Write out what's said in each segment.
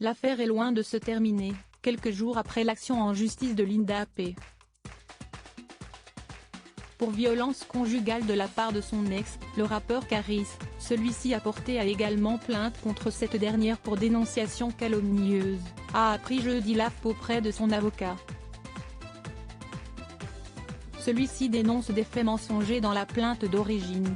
L'affaire est loin de se terminer, quelques jours après l'action en justice de Linda P. Pour violence conjugale de la part de son ex, le rappeur Caris, celui-ci a porté également plainte contre cette dernière pour dénonciation calomnieuse, a appris jeudi l'AFP auprès de son avocat. Celui-ci dénonce des faits mensongers dans la plainte d'origine.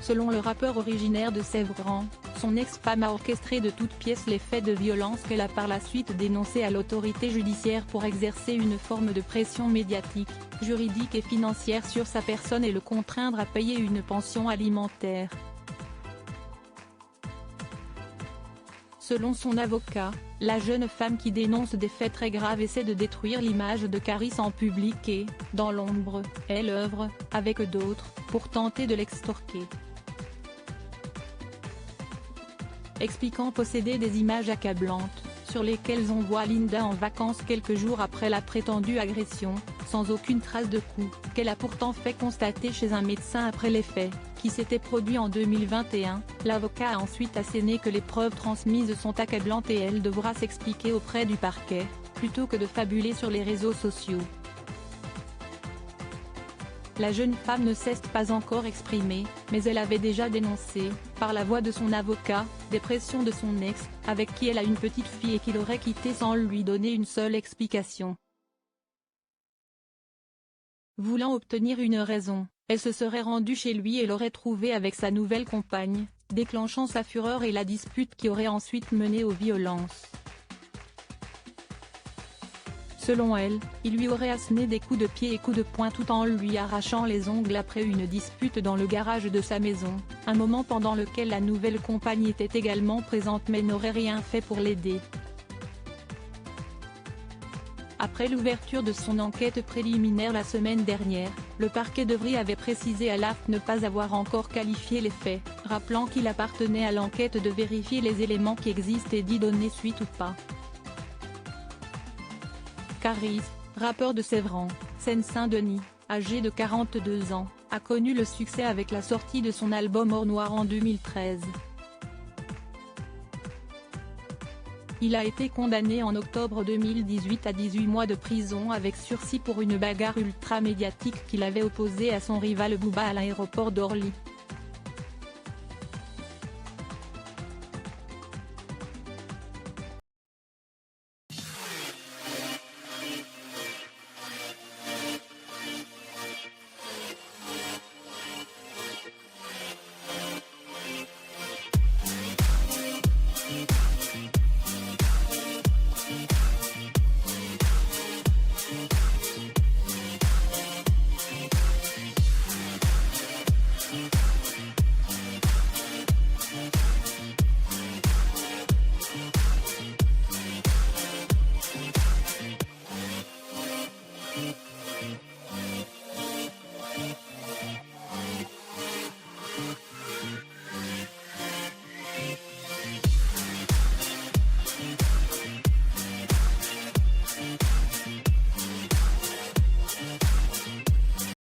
Selon le rappeur originaire de Sévran, son ex-femme a orchestré de toutes pièces les faits de violence qu'elle a par la suite dénoncés à l'autorité judiciaire pour exercer une forme de pression médiatique, juridique et financière sur sa personne et le contraindre à payer une pension alimentaire. Selon son avocat, la jeune femme qui dénonce des faits très graves essaie de détruire l'image de Caris en public et, dans l'ombre, elle œuvre, avec d'autres, pour tenter de l'extorquer. Expliquant posséder des images accablantes, sur lesquelles on voit Linda en vacances quelques jours après la prétendue agression, sans aucune trace de coup, qu'elle a pourtant fait constater chez un médecin après les faits, qui s'était produit en 2021, l'avocat a ensuite asséné que les preuves transmises sont accablantes et elle devra s'expliquer auprès du parquet, plutôt que de fabuler sur les réseaux sociaux. La jeune femme ne s'est pas encore exprimée, mais elle avait déjà dénoncé, par la voix de son avocat, des pressions de son ex, avec qui elle a une petite fille et qu'il aurait quitté sans lui donner une seule explication. Voulant obtenir une raison, elle se serait rendue chez lui et l'aurait trouvé avec sa nouvelle compagne, déclenchant sa fureur et la dispute qui aurait ensuite mené aux violences. Selon elle, il lui aurait asséné des coups de pied et coups de poing tout en lui arrachant les ongles après une dispute dans le garage de sa maison, un moment pendant lequel la nouvelle compagne était également présente mais n'aurait rien fait pour l'aider. Après l'ouverture de son enquête préliminaire la semaine dernière, le parquet d'Evry avait précisé à l'AFP ne pas avoir encore qualifié les faits, rappelant qu'il appartenait à l'enquête de vérifier les éléments qui existent et d'y donner suite ou pas. Caris, rappeur de Sévran, Seine-Saint-Denis, âgé de 42 ans, a connu le succès avec la sortie de son album Or Noir en 2013. Il a été condamné en octobre 2018 à 18 mois de prison avec sursis pour une bagarre ultra médiatique qu'il avait opposée à son rival Booba à l'aéroport d'Orly.